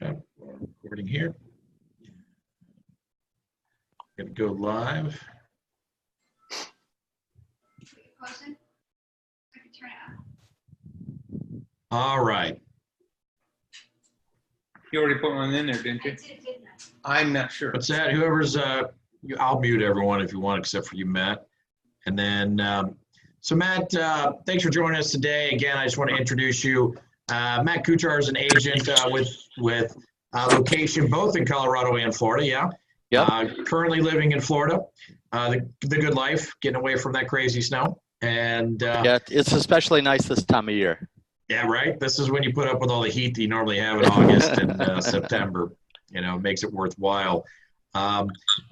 Okay, recording here. Gonna go live. All right. You already put one in there, didn't you? I'm not sure. What's that? Whoever's, I'll mute everyone if you want, except for you, Matt. And then, so Matt, thanks for joining us today. Again, I just want to introduce you. Matt Kuchar is an agent with location both in Colorado and Florida. Yeah. Currently living in Florida. The good life, getting away from that crazy snow. And yeah, it's especially nice this time of year. Yeah, right. This is when you put up with all the heat that you normally have in August and September. You know, it makes it worthwhile. But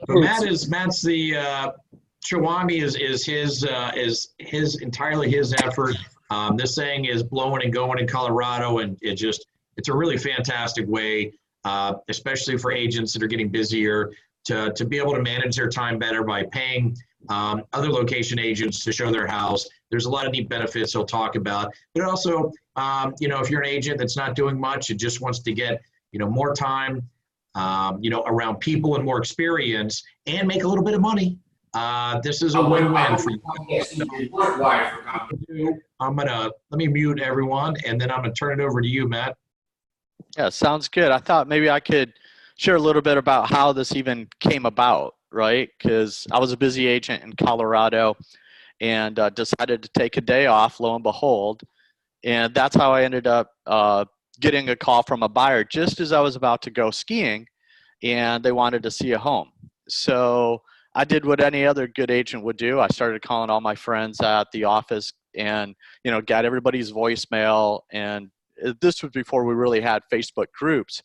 Matt's the Showami is entirely his effort. This thing is blowing and going in Colorado, and it's a really fantastic way, especially for agents that are getting busier, to be able to manage their time better by paying other location agents to show their house. There's a lot of neat benefits he'll talk about, but also, if you're an agent that's not doing much and just wants to get, more time, around people and more experience and make a little bit of money, this is a win-win for you. Let me mute everyone, and then I'm gonna turn it over to you, Matt. Yeah, sounds good. I thought maybe I could share a little bit about how this even came about, right? Because I was a busy agent in Colorado and decided to take a day off, lo and behold. And that's how I ended up getting a call from a buyer just as I was about to go skiing, and they wanted to see a home. So I did what any other good agent would do. I started calling all my friends at the office and, got everybody's voicemail. And this was before we really had Facebook groups.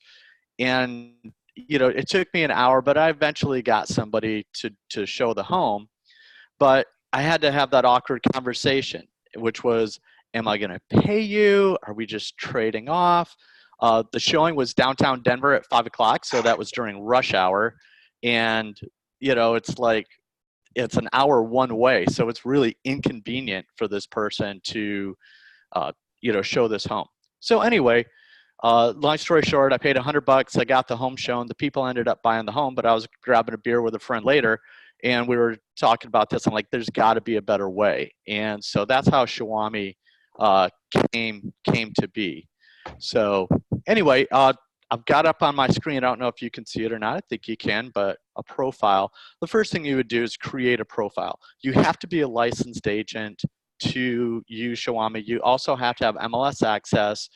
And, it took me an hour, but I eventually got somebody to show the home. But I had to have that awkward conversation, which was, am I going to pay you? Are we just trading off? The showing was downtown Denver at 5 o'clock, so that was during rush hour. And, it's an hour one way, so it's really inconvenient for this person to, show this home. So anyway, long story short, I paid $100. I got the home shown. The people ended up buying the home, but I was grabbing a beer with a friend later, and we were talking about this. I'm like, there's got to be a better way. And so that's how Showami came to be. So anyway, I've got up on my screen. I don't know if you can see it or not. I think you can, but a profile. The first thing you would do is create a profile. You have to be a licensed agent to use Showami. You also have to have MLS access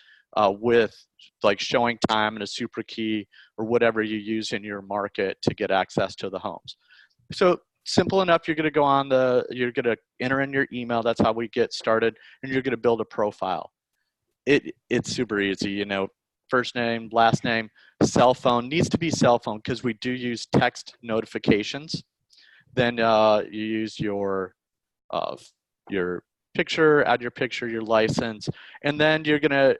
with like showing time and a super key or whatever you use in your market to get access to the homes. So simple enough. You're going to you're going to enter in your email. That's how we get started. And you're going to build a profile. It's super easy, first name, last name, cell phone. Needs to be cell phone because we do use text notifications. Then you use your picture, add your picture, your license, and then you're going to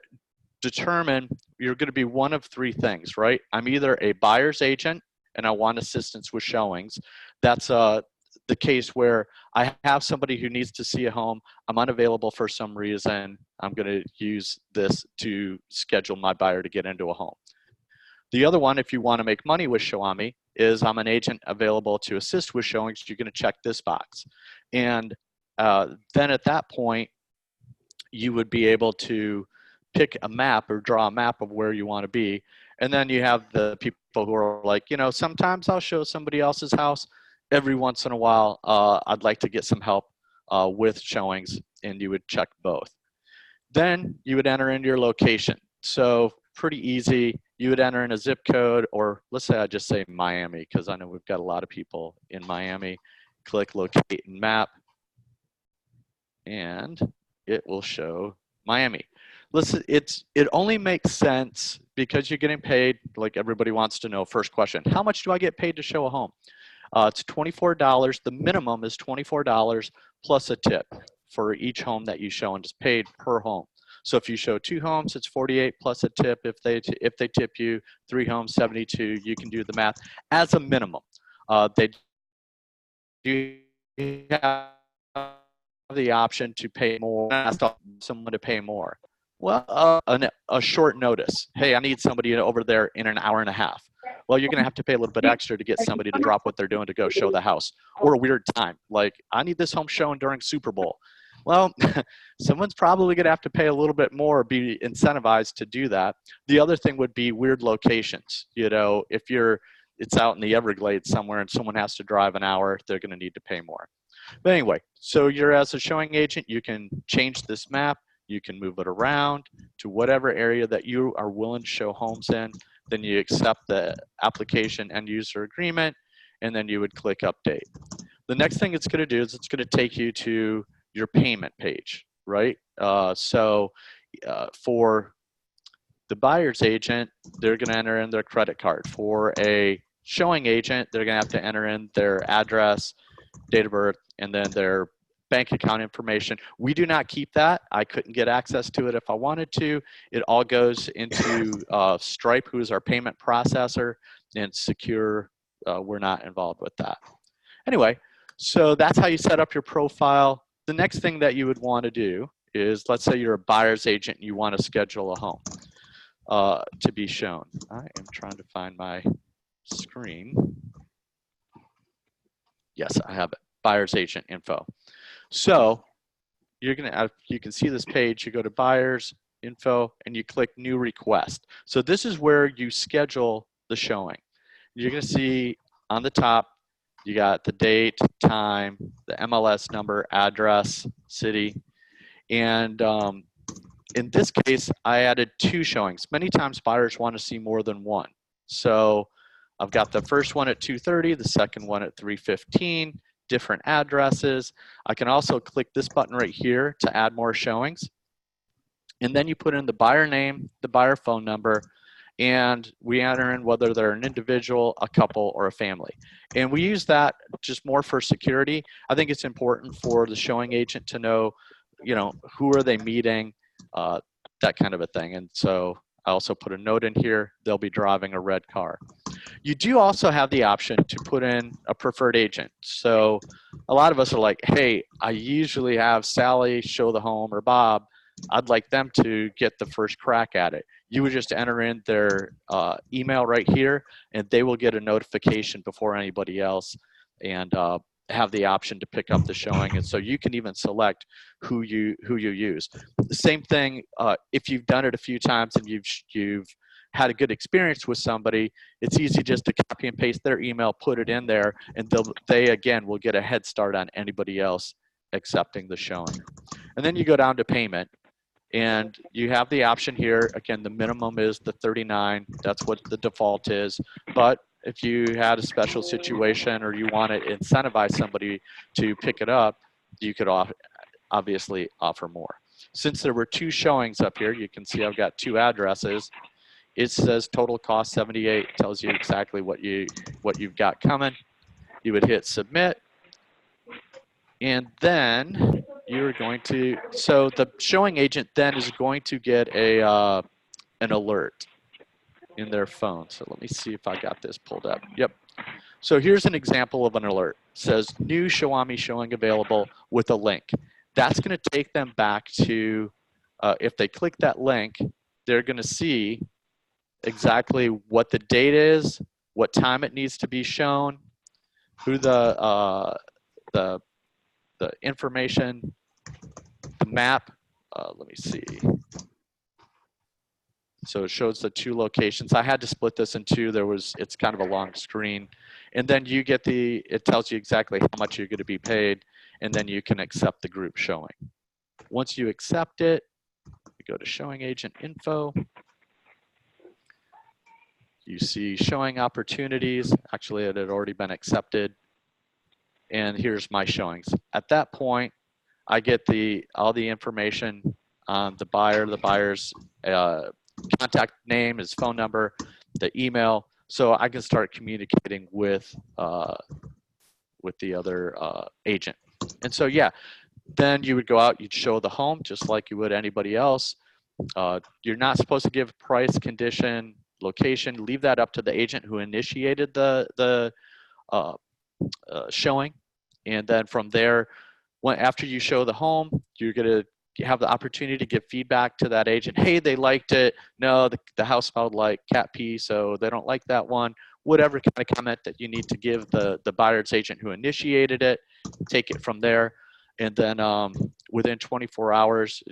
determine you're going to be one of three things, right? I'm either a buyer's agent and I want assistance with showings. That's the case where I have somebody who needs to see a home. I'm unavailable for some reason. I'm going to use this to schedule my buyer to get into a home. The other one, if you want to make money with Showami, is I'm an agent available to assist with showings. You're going to check this box. And then at that point, you would be able to pick a map or draw a map of where you want to be. And then you have the people who are like, sometimes I'll show somebody else's house. Every once in a while, I'd like to get some help with showings, and you would check both. Then you would enter in your location. So pretty easy. You would enter in a zip code, or let's say I just say Miami, because I know we've got a lot of people in Miami. Click locate and map, and it will show Miami. Listen, it only makes sense because you're getting paid, like everybody wants to know. First question, how much do I get paid to show a home? It's $24. The minimum is $24 plus a tip for each home that you show, and it's paid per home. So if you show 2 homes, it's $48 plus a tip. If they tip you 3 homes, $72. You can do the math as a minimum. They do have the option to pay more. Ask someone to pay more. Well, a short notice. Hey, I need somebody over there in an hour and a half. Well, you're going to have to pay a little bit extra to get somebody to drop what they're doing to go show the house. Or a weird time, like I need this home shown during Super Bowl. Well, someone's probably going to have to pay a little bit more, be incentivized to do that. The other thing would be weird locations. You know, if it's out in the Everglades somewhere and someone has to drive an hour, they're going to need to pay more. But anyway, so you're as a showing agent, you can change this map. You can move it around to whatever area that you are willing to show homes in. Then you accept the application end user agreement, and then you would click update. The next thing it's going to do is it's going to take you to your payment page, right? For the buyer's agent, they're going to enter in their credit card. For a showing agent, they're going to have to enter in their address, date of birth, and then their bank account information. We do not keep that. I couldn't get access to it if I wanted to. It all goes into Stripe, who is our payment processor, and Secure, we're not involved with that. Anyway, so that's how you set up your profile. The next thing that you would want to do is, let's say you're a buyer's agent and you want to schedule a home to be shown. I am trying to find my screen. Yes, I have it. Buyer's agent info. So you can see this page. You go to buyer's info and you click new request. So this is where you schedule the showing. You're going to see on the top, you got the date, time, the MLS number, address, city. And in this case, I added 2 showings. Many times buyers want to see more than one. So I've got the first one at 2:30, the second one at 3:15, different addresses. I can also click this button right here to add more showings. And then you put in the buyer name, the buyer phone number, and we enter in whether they're an individual, a couple, or a family. And we use that just more for security. I think it's important for the showing agent to know, you know, who are they meeting, that kind of a thing. And so I also put a note in here, they'll be driving a red car. You do also have the option to put in a preferred agent. So a lot of us are like, hey, I usually have Sally show the home, or Bob. I'd like them to get the first crack at it. You would just enter in their email right here, and they will get a notification before anybody else, and have the option to pick up the showing. And so you can even select who you use. The same thing if you've done it a few times and you've had a good experience with somebody, it's easy just to copy and paste their email, put it in there, and they again will get a head start on anybody else accepting the showing. And then you go down to payment. And you have the option here. Again, the minimum is the $39. That's what the default is. But if you had a special situation or you want to incentivize somebody to pick it up, you could obviously offer more. Since there were 2 showings up here, you can see I've got 2 addresses. It says total cost 78. Tells you exactly what you've got coming. You would hit submit, and then you're going to, so the showing agent then is going to get an alert in their phone. So let me see if I got this pulled up. Yep. So here's an example of an alert. It says new Showami showing available with a link. That's going to take them back to, if they click that link, they're going to see exactly what the date is, what time it needs to be shown, who the information, the map, let me see. So it shows the 2 locations. I had to split this in 2. It's kind of a long screen. And then you get it tells you exactly how much you're going to be paid, and then you can accept the group showing. Once you accept it, you go to showing agent info. You see showing opportunities. Actually, it had already been accepted. And here's my showings. At that point, I get all the information on the buyer, the buyer's contact name, his phone number, the email, so I can start communicating with the other agent. And so, yeah, then you would go out, you'd show the home just like you would anybody else. You're not supposed to give price, condition, location. Leave that up to the agent who initiated the showing. And then from there, after you show the home, you're going to have the opportunity to give feedback to that agent. Hey, they liked it. No, the house smelled like cat pee, so they don't like that one. Whatever kind of comment that you need to give the buyer's agent who initiated it, take it from there. And then within 24 hours,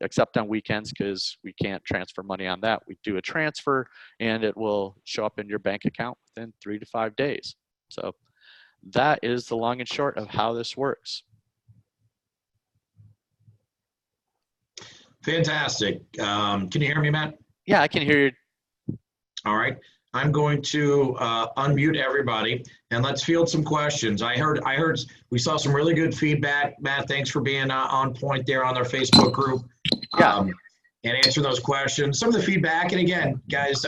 except on weekends, because we can't transfer money on that, we do a transfer and it will show up in your bank account within 3 to 5 days. So that is the long and short of how this works. Fantastic. Can you hear me, Matt? Yeah, I can hear you. All right. I'm going to unmute everybody and let's field some questions. I heard we saw some really good feedback. Matt, thanks for being on point there on our Facebook group and answering those questions. Some of the feedback, and again, guys,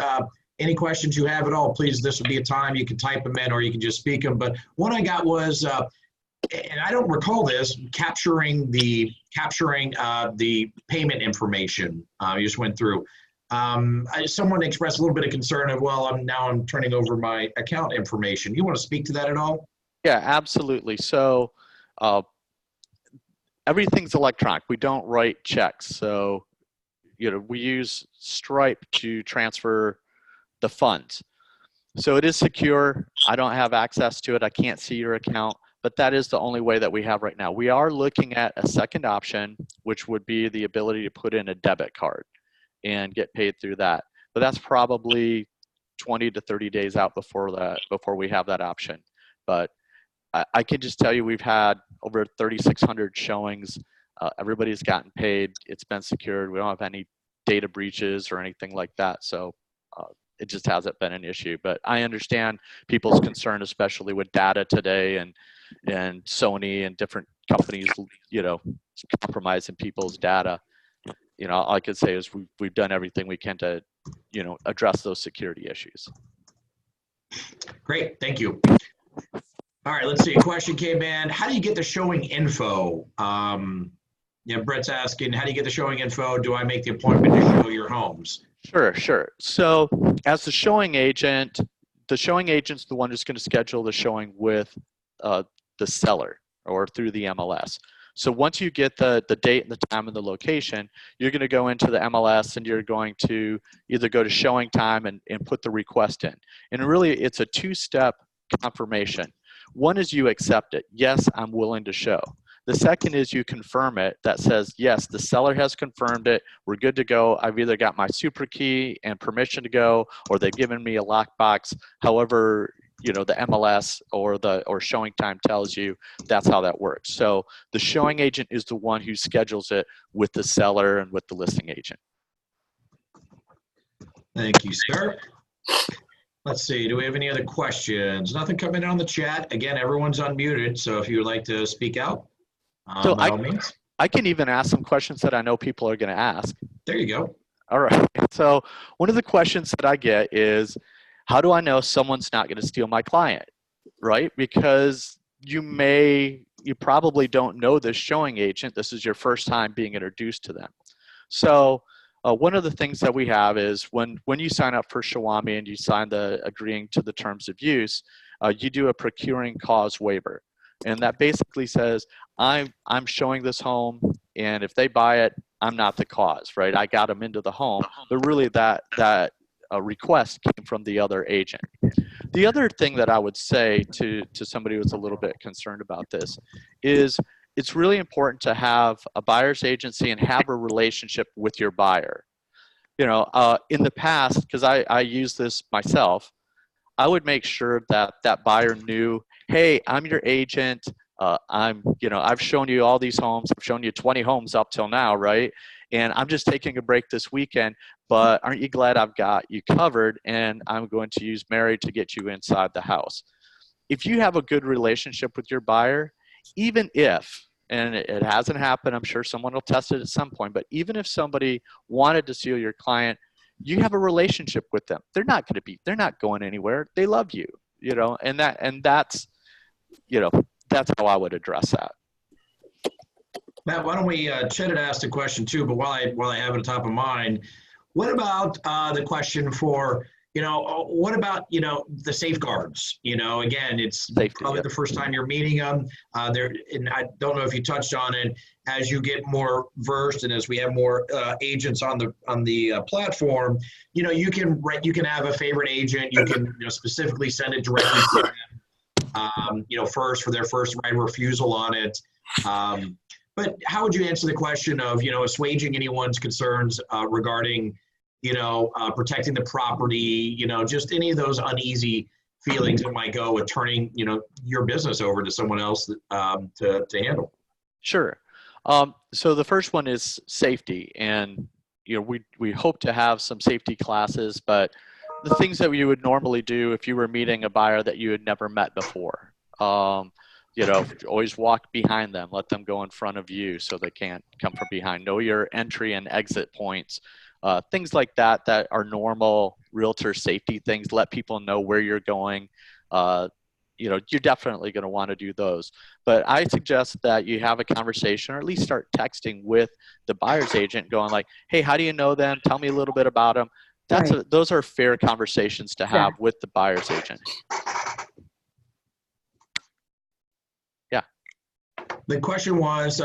any questions you have at all, please, this would be a time you can type them in or you can just speak them. But one I got was, and I don't recall this, capturing the payment information you just went through. Someone expressed a little bit of concern of, well, I'm turning over my account information. You want to speak to that at all? Yeah, absolutely. So everything's electronic. We don't write checks. So, we use Stripe to transfer the funds. So it is secure. I don't have access to it. I can't see your account, but that is the only way that we have right now. We are looking at a second option, which would be the ability to put in a debit card and get paid through that. But that's probably 20 to 30 days out before we have that option. But I can just tell you we've had over 3,600 showings. Everybody's gotten paid. It's been secured. We don't have any data breaches or anything like that. So it just hasn't been an issue. But I understand people's concern, especially with data today and Sony and different companies, compromising people's data. All I could say is we've done everything we can to, address those security issues. Great, thank you. All right, let's see. A question came in. How do you get the showing info? Brett's asking, how do you get the showing info? Do I make the appointment to show your homes? Sure. So as the showing agent's the one who's going to schedule the showing with the seller or through the MLS. So once you get the date and the time and the location, you're going to go into the MLS and you're going to either go to showing time and put the request in. And really, it's a two-step confirmation. One is you accept it. Yes, I'm willing to show. The second is you confirm it that says, yes, the seller has confirmed it. We're good to go. I've either got my super key and permission to go, or they've given me a lockbox. However, the MLS or showing time tells you, that's how that works. So the showing agent is the one who schedules it with the seller and with the listing agent. Thank you, sir. Let's see, do we have any other questions? Nothing coming in on the chat. Again, everyone's unmuted, so if you would like to speak out, by all means. I can even ask some questions that I know people are going to ask. There you go. All right. So one of the questions that I get is, how do I know someone's not going to steal my client, right? Because you probably don't know this showing agent. This is your first time being introduced to them. So one of the things that we have is when you sign up for Showami and you sign the agreeing to the terms of use, you do a procuring cause waiver. And that basically says, I'm showing this home, and if they buy it, I'm not the cause, right? I got them into the home, but really that request came from the other agent. The other thing that I would say to somebody who's a little bit concerned about this is it's really important to have a buyer's agency and have a relationship with your buyer. In the past, because I use this myself, I would make sure that buyer knew, hey, I'm your agent. I've shown you all these homes. I've shown you 20 homes up till now, right? And I'm just taking a break this weekend, but aren't you glad I've got you covered? And I'm going to use Mary to get you inside the house. If you have a good relationship with your buyer, even if, and it hasn't happened, I'm sure someone will test it at some point, but even if somebody wanted to steal your client, you have a relationship with them. They're not going anywhere. They love you, and that's how I would address that. Matt, why don't we, Chet had asked a question too, but while I have it on top of mind, what about the question for, what about, the safeguards? Again, it's Safety, probably yeah. the first time you're meeting them. And I don't know if you touched on it, as you get more versed and as we have more agents on the platform, you can have a favorite agent. You can specifically send it directly to them, first for their first right of refusal on it. But how would you answer the question of, assuaging anyone's concerns regarding, protecting the property, just any of those uneasy feelings that might go with turning, your business over to someone else to handle? Sure. So the first one is safety, and we hope to have some safety classes, but the things that you would normally do if you were meeting a buyer that you had never met before. Always walk behind them, let them go in front of you so they can't come from behind. Know your entry and exit points. Things like that are normal realtor safety things. Let people know where you're going. You're definitely going to want to do those. But I suggest that you have a conversation, or at least start texting with the buyer's agent, going like, hey, how do you know them? Tell me a little bit about them. Those are fair conversations to have with the buyer's agent. Yeah. The question was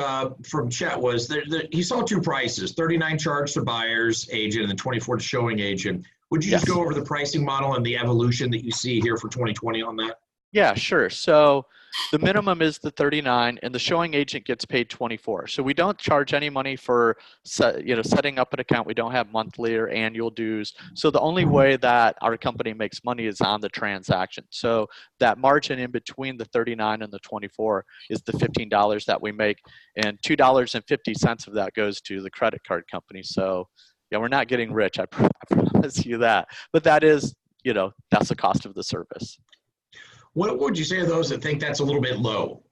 from Chet was he saw two prices: 39 charged to buyer's agent and then 24 to showing agent. Would you just go over the pricing model and the evolution that you see here for 2020 on that? Yeah, sure. So the minimum is the 39, and the showing agent gets paid 24. So we don't charge any money for setting up an account. We don't have monthly or annual dues. So the only way that our company makes money is on the transaction. So that margin in between the 39 and the 24 is the $15 that we make, and $2.50 of that goes to the credit card company. So yeah, we're not getting rich, I promise you that. But that is, that's the cost of the service. What would you say to those that think that's a little bit low,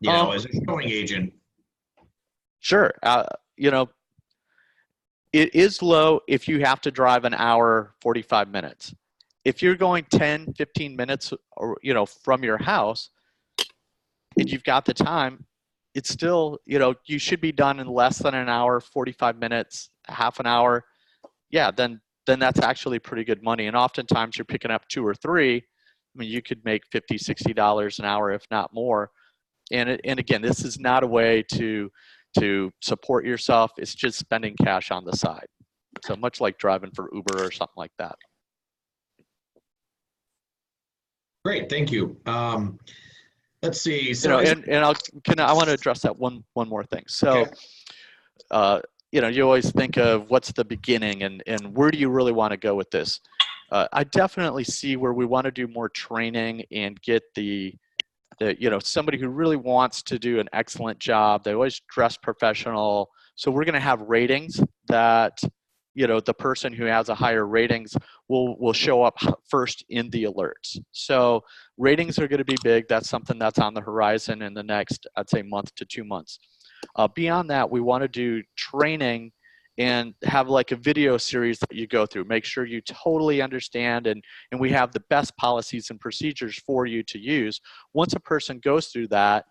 as a showing agent? Sure. It is low if you have to drive an hour, 45 minutes. If you're going 10, 15 minutes, or, from your house, and you've got the time, it's still, you should be done in less than an hour, 45 minutes, half an hour. Yeah, then that's actually pretty good money. And oftentimes you're picking up 2 or 3. I mean, you could make $50, $60 an hour, if not more. And again, this is not a way to support yourself. It's just spending cash on the side. So much like driving for Uber or something like that. Great, thank you. Let's see. So I want to address that one more thing. So, okay. You always think of what's the beginning and where do you really want to go with this? I definitely see where we want to do more training and get somebody who really wants to do an excellent job. They always dress professional. So we're going to have ratings that, the person who has a higher ratings will show up first in the alerts. So ratings are going to be big. That's something that's on the horizon in the next, I'd say, month to 2 months. Beyond that, we want to do training and have like a video series that you go through. Make sure you totally understand, and we have the best policies and procedures for you to use. Once a person goes through that,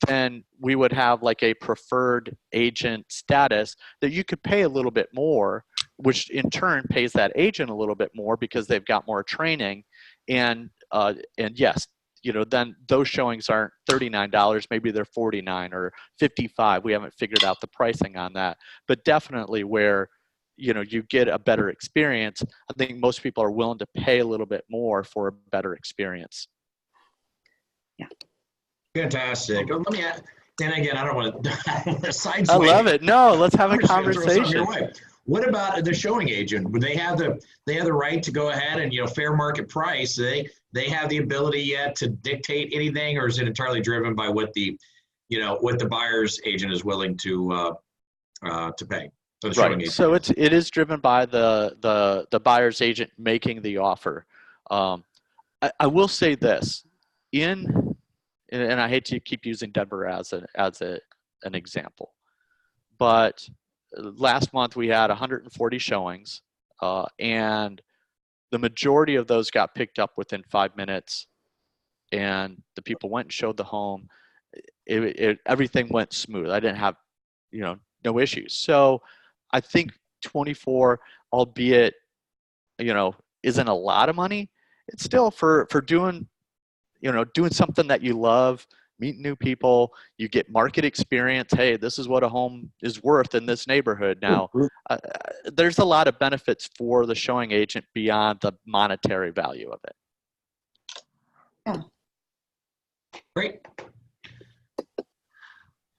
then we would have like a preferred agent status that you could pay a little bit more, which in turn pays that agent a little bit more because they've got more training. And yes, then those showings aren't $39, maybe they're $49 or $55. We haven't figured out the pricing on that, but definitely where, you get a better experience. I think most people are willing to pay a little bit more for a better experience. Yeah. Fantastic. Let me add, and again, I don't want to sideswipe. I love it. No, let's have a conversation. What about the showing agent? Would they have the right to go ahead and, fair market price? They have the ability yet to dictate anything, or is it entirely driven by what the buyer's agent is willing to pay? Right. So it is driven by the buyer's agent making the offer. I will say this, and I hate to keep using Denver as an example, but last month we had 140 showings, and the majority of those got picked up within 5 minutes, and the people went and showed the home. Everything went smooth. I didn't have, no issues. So I think 24, albeit isn't a lot of money, it's still for doing, doing something that you love, meet new people, you get market experience. Hey, this is what a home is worth in this neighborhood now. There's a lot of benefits for the showing agent beyond the monetary value of it. Yeah. Great.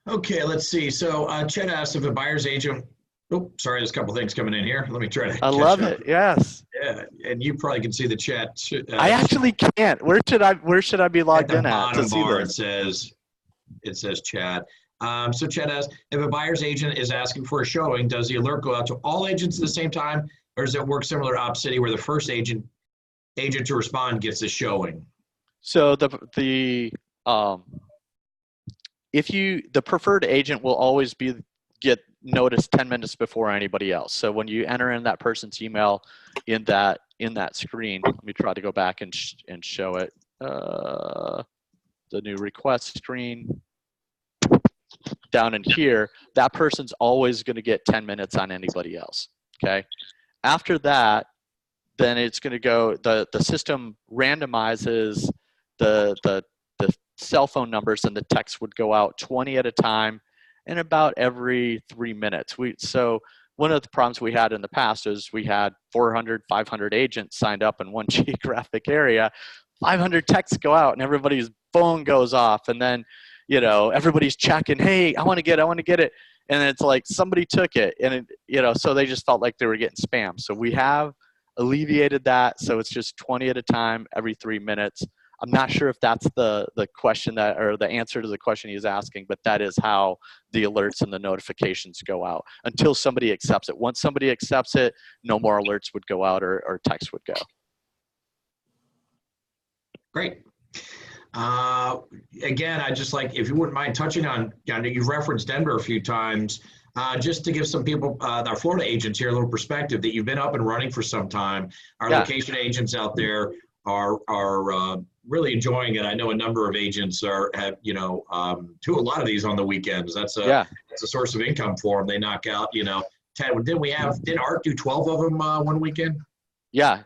Okay, let's see. So Chet asked if a buyer's agent, oh, sorry, there's a couple things coming in here. Let me try to I catch love up. it. Yes. Yeah, and you probably can see the chat. I actually can't. Where should I be At logged the in at to bottom see bar, this? it says chat. So Chet asks, if a buyer's agent is asking for a showing, does the alert go out to all agents at the same time, or does it work similar to Op City where the first agent to respond gets a showing? So the preferred agent will always get noticed 10 minutes before anybody else. So when you enter in that person's email in that screen, let me try to go back and show it. The new request screen down in here, that person's always going to get 10 minutes on anybody else. Okay. After that, then it's going to go, the system randomizes the cell phone numbers, and the text would go out 20 at a time and about every 3 minutes. So one of the problems we had in the past is we had 400, 500 agents signed up in one geographic area. 500 texts go out and everybody's phone goes off, and then everybody's checking, hey, I want to get it, and it's like somebody took it, and so they just felt like they were getting spammed. So we have alleviated that, so it's just 20 at a time every 3 minutes. I'm not sure if that's the question or the answer to the question he's asking, but that is how the alerts and the notifications go out until somebody accepts it. Once somebody accepts it, no more alerts would go out or text would go. Great. Again, I just like, if you wouldn't mind touching on, you've referenced Denver a few times, just to give some people, our Florida agents here, a little perspective that you've been up and running for some time. Our location agents out there are really enjoying it. I know a number of agents do a lot of these on the weekends. That's a source of income for them. They knock out, 10. Did Art do 12 of them one weekend? Yeah.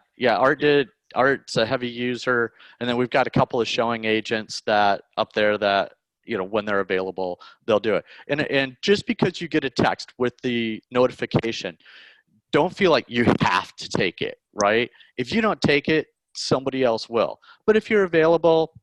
Art's a heavy user, and then we've got a couple of showing agents that up there that when they're available, they'll do it. And just because you get a text with the notification, don't feel like you have to take it, right? If you don't take it, somebody else will. But if you're available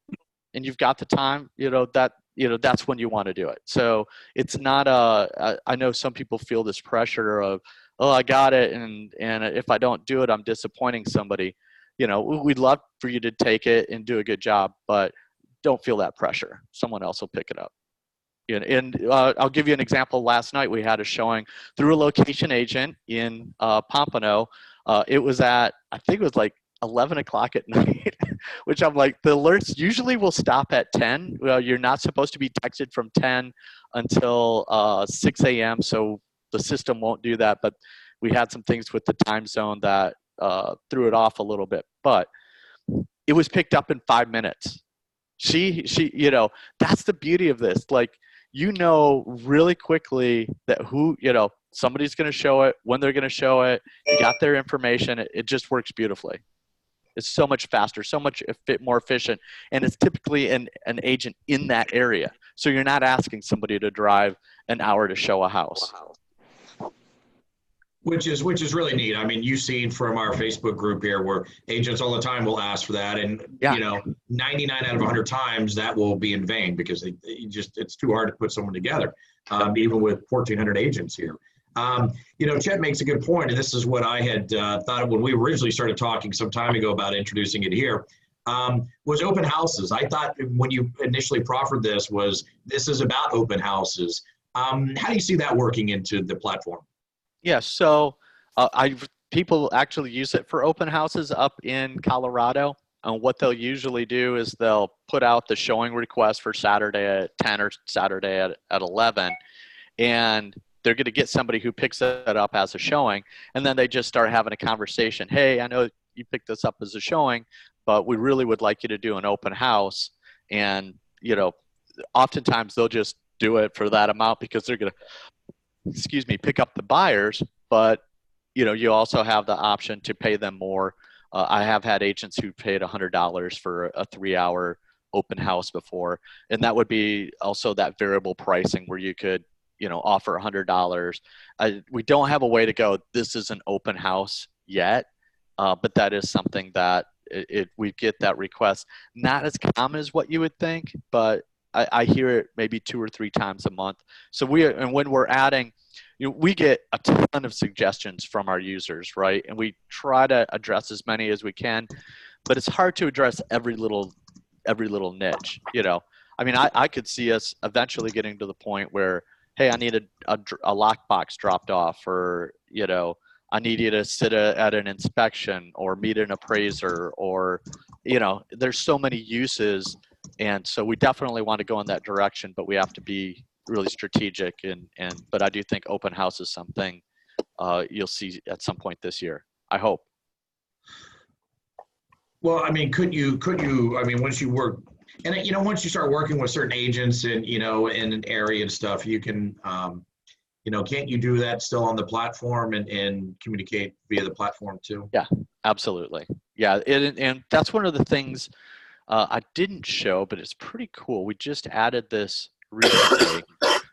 and you've got the time, that's when you want to do it. So it's not I know some people feel this pressure of, oh, I got it, and if I don't do it, I'm disappointing somebody. We'd love for you to take it and do a good job, but don't feel that pressure. Someone else will pick it up. And I'll give you an example. Last night we had a showing through a location agent in Pompano. It was I think it was like 11 o'clock at night, which I'm like, the alerts usually will stop at 10. Well, you're not supposed to be texted from 10 until 6 a.m. So the system won't do that. But we had some things with the time zone that threw it off a little bit, but it was picked up in 5 minutes. She, that's the beauty of this. Like, really quickly that somebody's going to show it, when they're going to show it, you got their information. It just works beautifully. It's so much faster, so much more efficient. And it's typically an agent in that area. So you're not asking somebody to drive an hour to show a house. Which is really neat. I mean, you've seen from our Facebook group here where agents all the time will ask for that, and 99 out of 100 times that will be in vain because it's too hard to put someone together, even with 1,400 agents here. Chet makes a good point, and this is what I had thought of when we originally started talking some time ago about introducing it here. Was open houses. I thought when you initially proffered this is about open houses. How do you see that working into the platform? Yeah, so people actually use it for open houses up in Colorado. And what they'll usually do is they'll put out the showing request for Saturday at 10 or Saturday at 11. And they're going to get somebody who picks it up as a showing. And then they just start having a conversation. Hey, I know you picked this up as a showing, but we really would like you to do an open house. And, oftentimes they'll just do it for that amount because they're going to pick up the buyers, but you also have the option to pay them more. I have had agents who paid $100 for a 3-hour open house before, and that would be also that variable pricing where you could, offer $100. We don't have a way to go, this is an open house yet, but that is something that we get that request. Not as common as what you would think, but I hear it maybe 2 or 3 times a month. So when we're adding, we get a ton of suggestions from our users, right? And we try to address as many as we can, but it's hard to address every little niche. I mean, I could see us eventually getting to the point where, hey, I need a lockbox dropped off, or I need you to sit at an inspection or meet an appraiser, or there's so many uses, and so we definitely want to go in that direction, but we have to be really strategic. But I do think open house is something you'll see at some point this year, I hope. Well, I mean, could you, I mean, once you work, and once you start working with certain agents and, in an area and stuff, you can, can't you do that still on the platform and communicate via the platform too? Yeah, absolutely. Yeah, and that's one of the things I didn't show, but it's pretty cool. We just added this recently.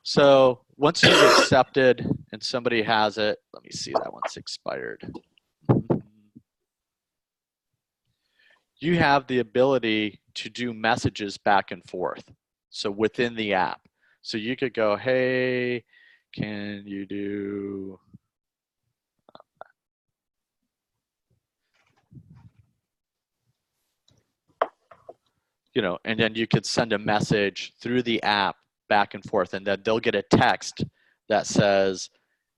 So once you've accepted and somebody has it, let me see, that one's expired. You have the ability to do messages back and forth. So within the app. So you could go, hey, can you do, and then you could send a message through the app back and forth, and then they'll get a text that says,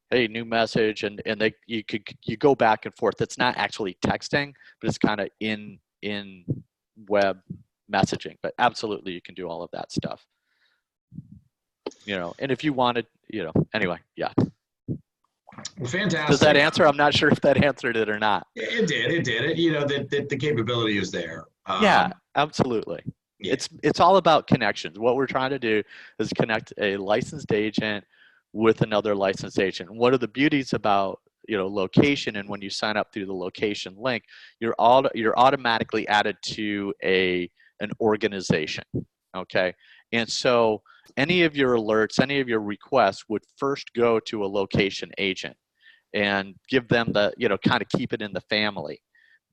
hey, new message, and you go back and forth. It's not actually texting, but it's kind of in web messaging. But absolutely, you can do all of that stuff. And if you wanted, anyway, yeah. Well, fantastic. Does that answer? I'm not sure if that answered it or not. It did. The capability is there. Yeah, absolutely. Yeah. It's all about connections. What we're trying to do is connect a licensed agent with another licensed agent. One of the beauties about location, and when you sign up through the location link, you're automatically added to an organization. Okay, and so any of your alerts, any of your requests would first go to a location agent and give them the kind of keep it in the family.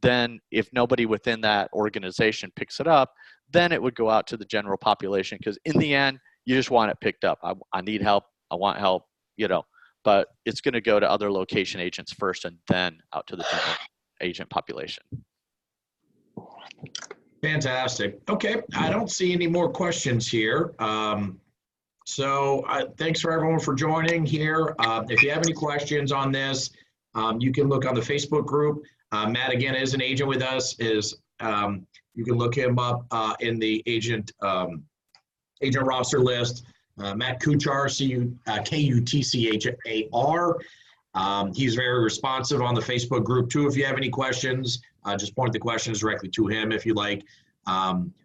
Then if nobody within that organization picks it up, then it would go out to the general population, because in the end, you just want it picked up. I need help. I want help, but it's going to go to other location agents first and then out to the general agent population. Fantastic. Okay. I don't see any more questions here. Thanks for everyone for joining here. If you have any questions on this, you can look on the Facebook group. Matt, again, is an agent with us. You can look him up in the agent roster list. Matt Kuchar, Kutchar. He's very responsive on the Facebook group too. If you have any questions, just point the questions directly to him if you like.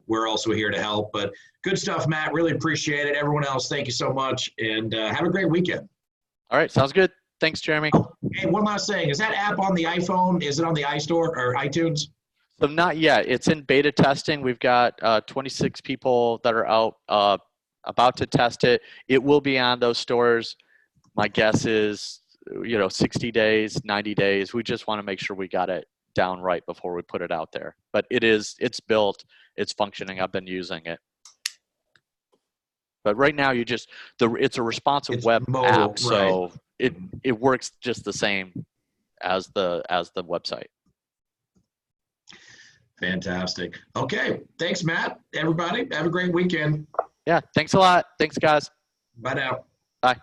We're also here to help. But good stuff, Matt. Really appreciate it. Everyone else, thank you so much, and have a great weekend. All right, sounds good. Thanks, Jeremy. Oh, hey, one last thing. Is that app on the iPhone? Is it on the iStore or iTunes? So not yet. It's in beta testing. We've got 26 people that are out about to test it. It will be on those stores. My guess is, 60 days, 90 days. We just want to make sure we got it down right before we put it out there. But it's built, it's functioning. I've been using it. But right now, it's a responsive web app, so right. it works just the same as the website. Fantastic. Okay. Thanks, Matt. Everybody, have a great weekend. Yeah. Thanks a lot. Thanks, guys. Bye now. Bye.